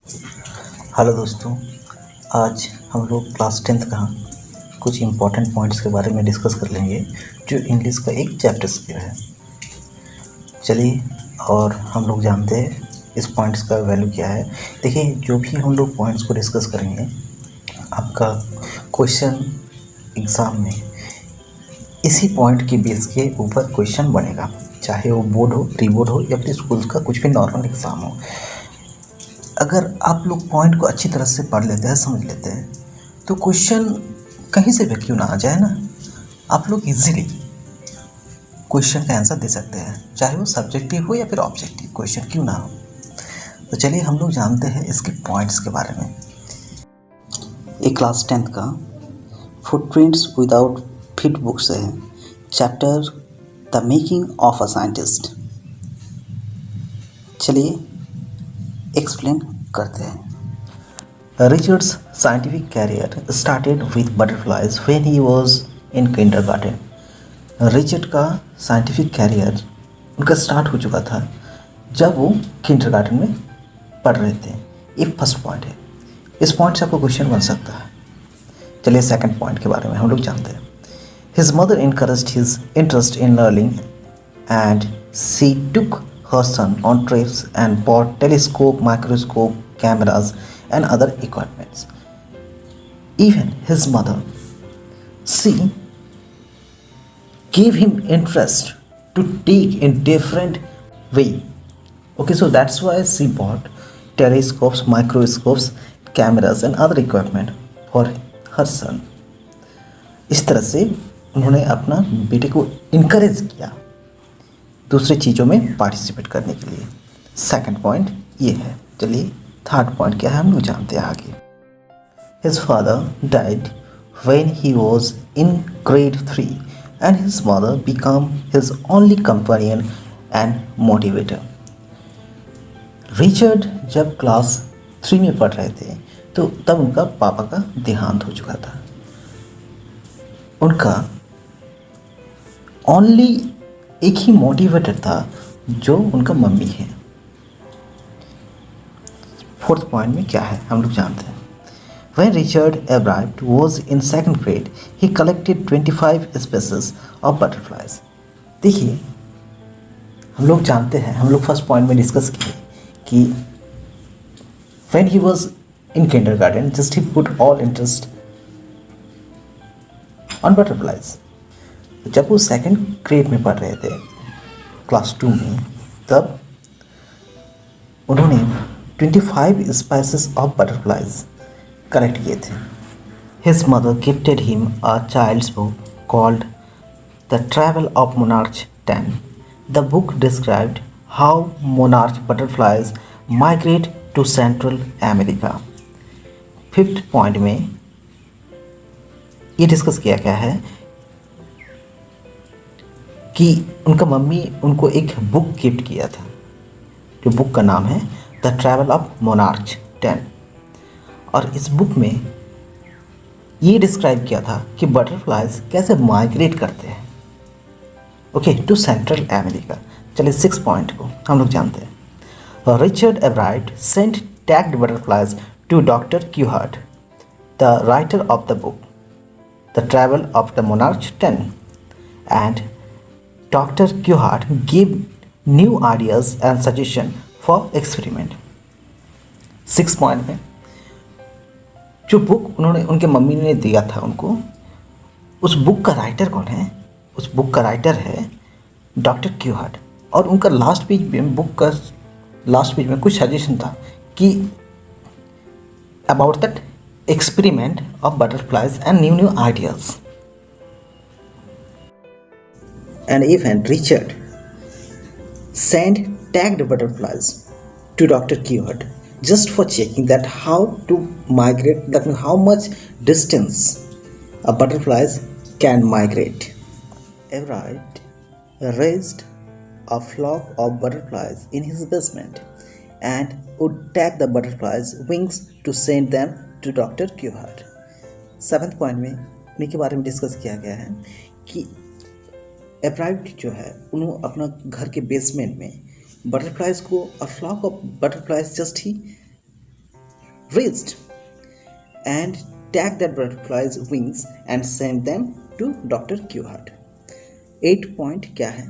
Hello दोस्तों। आज हम लोग क्लास 10th का कुछ इम्पोर्टेंट पॉइंट्स के बारे में डिस्कस कर लेंगे जो इंग्लिश का एक चैप्टर से है। चलिए, और हम लोग जानते हैं इस पॉइंट्स का वैल्यू क्या है। देखिए, जो भी हम लोग पॉइंट्स को डिस्कस करेंगे, आपका क्वेश्चन एग्ज़ाम में इसी पॉइंट के बेस के ऊपर क्वेश्चन बनेगा, चाहे वो बोर्ड हो, प्री बोर्ड हो या फिर स्कूल का कुछ भी नॉर्मल एग्ज़ाम हो। अगर आप लोग पॉइंट को अच्छी तरह से पढ़ लेते हैं, समझ लेते हैं, तो क्वेश्चन कहीं से भी क्यों ना आ जाए ना, आप लोग इजीली क्वेश्चन का आंसर दे सकते हैं, चाहे वो सब्जेक्टिव हो या फिर ऑब्जेक्टिव क्वेश्चन क्यों ना हो। तो चलिए हम लोग जानते हैं इसके पॉइंट्स के बारे में। एक क्लास 10th का फुटप्रिंट्स विदाउट फिट बुक से है, chapter the making of a scientist. चलिए एक्सप्लेन करते हैं। Richard's scientific career started with butterflies when he was in kindergarten. Richard का साइंटिफिक कैरियर उनका स्टार्ट हो चुका था जब वो किंडरगार्टन में पढ़ रहे थे। ये फर्स्ट पॉइंट है। इस पॉइंट से आपको क्वेश्चन बन सकता है। चलिए सेकंड पॉइंट के बारे में हम लोग जानते हैं। His mother encouraged his interest in learning and she took her son on trips and bought telescope, microscope, cameras and other equipments. Even his mother, she gave him interest to take in different way. Okay, so that's why she bought telescopes, microscopes, cameras and other equipment for her son. इस तरह से उन्होंने अपना बेटे को encourage किया दूसरी चीज़ों में पार्टिसिपेट करने के लिए। सेकंड पॉइंट ये है। चलिए थर्ड पॉइंट क्या है हम लोग जानते हैं आगे। His father died when he was in grade 3 and his mother became his only companion and motivator. Richard जब क्लास 3 में पढ़ रहे थे तो तब उनका पापा का देहांत हो चुका था। उनका ओनली एक ही मोटिवेटर था जो उनका मम्मी है। फोर्थ पॉइंट में क्या है हम लोग जानते हैं। When Richard arrived was in second grade, he collected 25 species of butterflies. देखिए, हम लोग जानते हैं, हम लोग फर्स्ट पॉइंट में डिस्कस किए कि when he was in kindergarten, just he put all interest on butterflies. जब वो सेकंड ग्रेड में पढ़ रहे थे क्लास 2 में, तब उन्होंने 25 स्पाइसेस ऑफ बटरफ्लाइज कलेक्ट किए थे। His mother gifted him a child's book called the travel of monarch 10। The book described how monarch butterflies migrate to central America. Fifth point में ये डिस्कस किया गया है कि उनका मम्मी उनको एक बुक गिफ्ट किया था, जो बुक का नाम है द ट्रैवल ऑफ मोनार्च 10। और इस बुक में ये डिस्क्राइब किया था कि बटरफ्लाइज कैसे माइग्रेट करते हैं, ओके, टू सेंट्रल अमेरिका। चलिए सिक्स पॉइंट को हम लोग जानते हैं। Richard Everett sent tagged butterflies to doctor Kuhart, the writer of the book the travel of the monarch 10, and Dr. Kuhart gave new ideas and suggestion for experiment. 6 point में जो book उन्होंने उनके mummy ने दिया था उनको, उस book का राइटर कौन है? उस बुक का राइटर है डॉक्टर क्यूहार्ट। और उनका लास्ट पेज में, बुक का लास्ट पेज में कुछ सजेशन था कि about that experiment of butterflies and new ideas. And even Richard sent tagged butterflies to Dr. Keyword just for checking that how to migrate, that means how much distance a butterflies can migrate. Everett raised a flock of butterflies in his basement and would tag the butterflies' wings to send them to Dr. Keyword. 7th point में उन्हीं के बारे में discuss किया गया है कि एवराइट जो है उन्होंने अपना घर के बेसमेंट में बटरफ्लाइज को, a flock of butterflies just ही reached and take that butterfly's wings and send them to Dr. Quhart. 8 point क्या है?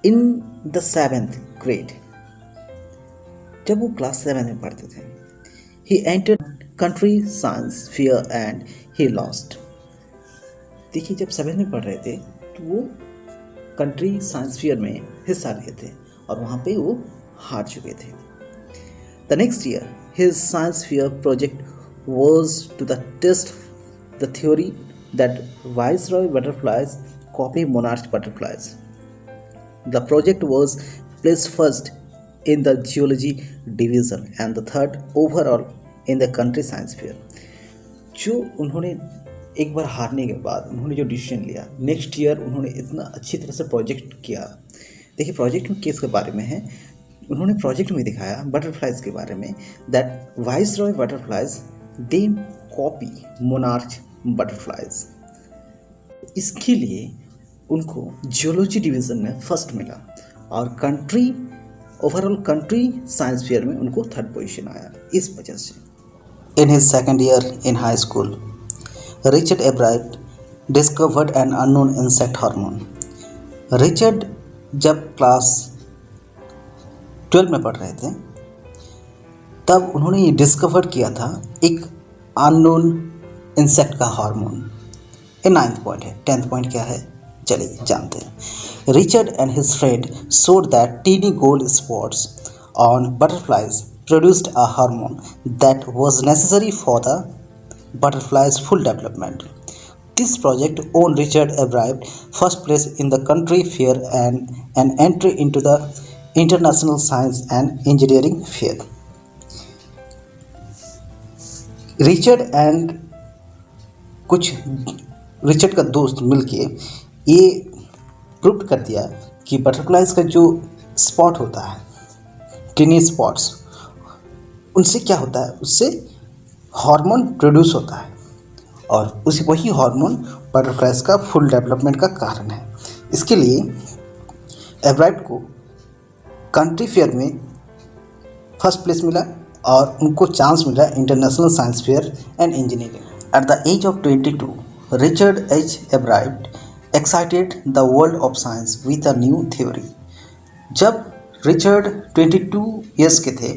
In the 7th grade, जब वो क्लास 7 में पढ़ते थे, he entered country science fair and he lost. देखिए, जब 7 में पढ़ रहे थे तो वो कंट्री साइंस फेयर में हिस्सा लिए थे और वहाँ पे वो हार चुके थे. The next year, his science fair project was to test the theory that viceroy butterflies copy monarch butterflies. The project was placed first in the geology division and the third overall in the country science fair. जो उन्होंने एक बार हारने के बाद उन्होंने जो decision लिया, next year उन्होंने इतना अच्छी तरह से प्रोजेक्ट किया. देखिए, प्रोजेक्ट में किसके बारे में है? उन्होंने प्रोजेक्ट में दिखाया बटरफ्लाइज के बारे में, that viceroy butterflies they copy monarch butterflies. इसके लिए उनको जियोलॉजी डिवीज़न में फर्स्ट मिला और country overall country science fair में उनको थर्ड पोजीशन आया इस वजह से. In his second year in high school, Richard एब्राइट discovered an unknown insect hormone. Richard जब क्लास 12 में पढ़ रहे थे तब उन्होंने ये डिस्कवर किया था एक अननोन इंसेक्ट का हार्मोन. ये 9th पॉइंट है. 10th पॉइंट क्या है, चलिए जानते हैं. Richard and his friend showed that teeny gold spots on butterflies produced a hormone that was necessary for the butterfly's full development. This project won Richard Ebright first place in the country fair and an entry into the International Science and Engineering Fair. Richard and कुछ Richard का दोस्त मिलके ये prove कर दिया कि butterflies का जो स्पॉट होता है, टिनी स्पॉट्स, उनसे क्या होता है, उससे हार्मोन प्रोड्यूस होता है और उसी वही हार्मोन बटरफ्लाइज का फुल डेवलपमेंट का कारण है. इसके लिए एब्राइट को कंट्री फेयर में फर्स्ट प्लेस मिला और उनको चांस मिला international science fair and engineering. At the age of 22, Richard H Ebright excited the world of science with a new theory. जब रिचर्ड 22 ईयर्स के थे,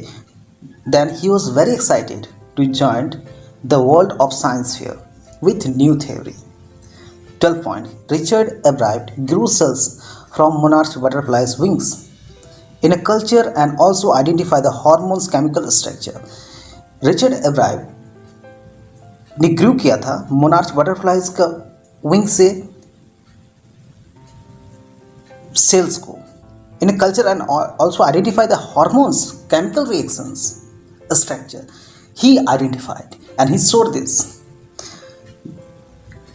then he was very excited to join the world of science fair with new theory. 12 point, Richard Ebright grew cells from monarch butterflies' wings in a culture and also identify the hormones chemical structure. Richard एब्राइट ने ग्रू किया था monarch butterflies का wing से sales को इन a culture and also identify the hormones chemical reactions structure. He identified and he showed this.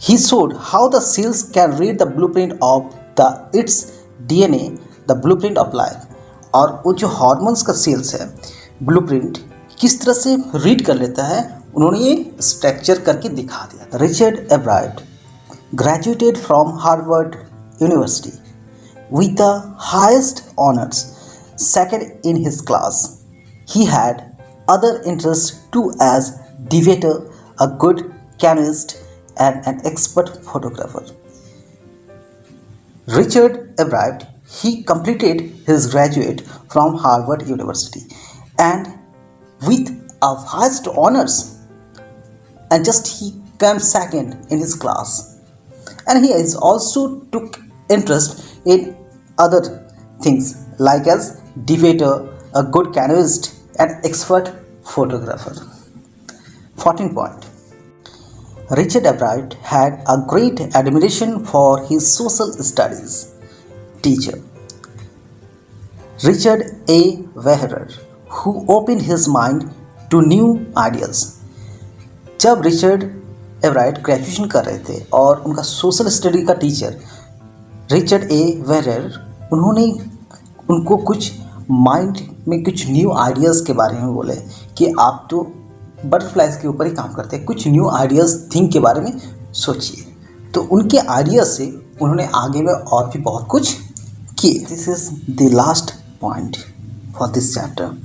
He showed how the cells can read the blueprint of its DNA, the blueprint of life. और वो जो hormones का sales है, blueprint किस तरह से read कर लेता है, उन्होंने ये स्ट्रक्चर करके दिखा दिया. Richard एब्राइट graduated from Harvard university with the highest honors, second in his class. He had other interests too as debater, a good canoeist and an expert photographer. Richard Ebright, he completed his graduate from Harvard University and with a highest honors, and just he came second in his class, and he is also took interest in other things like as debater, a good canoeist and expert photographer. 14 point, Richard Ebright had a great admiration for his social studies teacher, Richard A. Wehrer, who opened his mind to new ideas. जब Richard एब्राइट graduation कर रहे थे और उनका social study का teacher Richard A वेरर, उन्होंने उनको कुछ माइंड में कुछ न्यू आइडियाज़ के बारे में बोले कि आप तो बटरफ्लाइज के ऊपर ही काम करते हैं, कुछ न्यू आइडियाज़ थिंक के बारे में सोचिए. तो उनके आइडियाज़ से उन्होंने आगे में और भी बहुत कुछ किए. This is the last point for this chapter.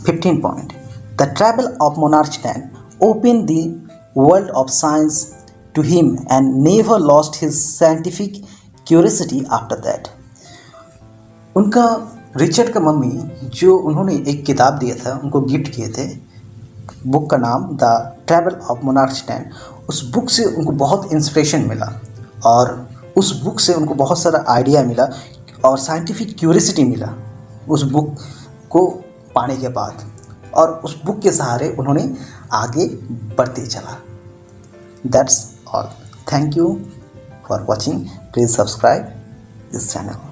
15 point, The travel of Monarchland opened the world of science to him and never lost his scientific curiosity after that. उनका रिचर्ड का मम्मी जो उन्होंने एक किताब दिया था उनको गिफ्ट किए थे, बुक का नाम द ट्रैवल ऑफ मोनार्चलैंड, उस बुक से उनको बहुत इंस्पिरेशन मिला और उस बुक से उनको बहुत सारा आइडिया मिला और साइंटिफिक क्यूरियोसिटी मिला उस बुक को पाने के बाद, और उस बुक के सहारे उन्होंने आगे बढ़ते चला। That's all. Thank you for watching. Please subscribe this channel.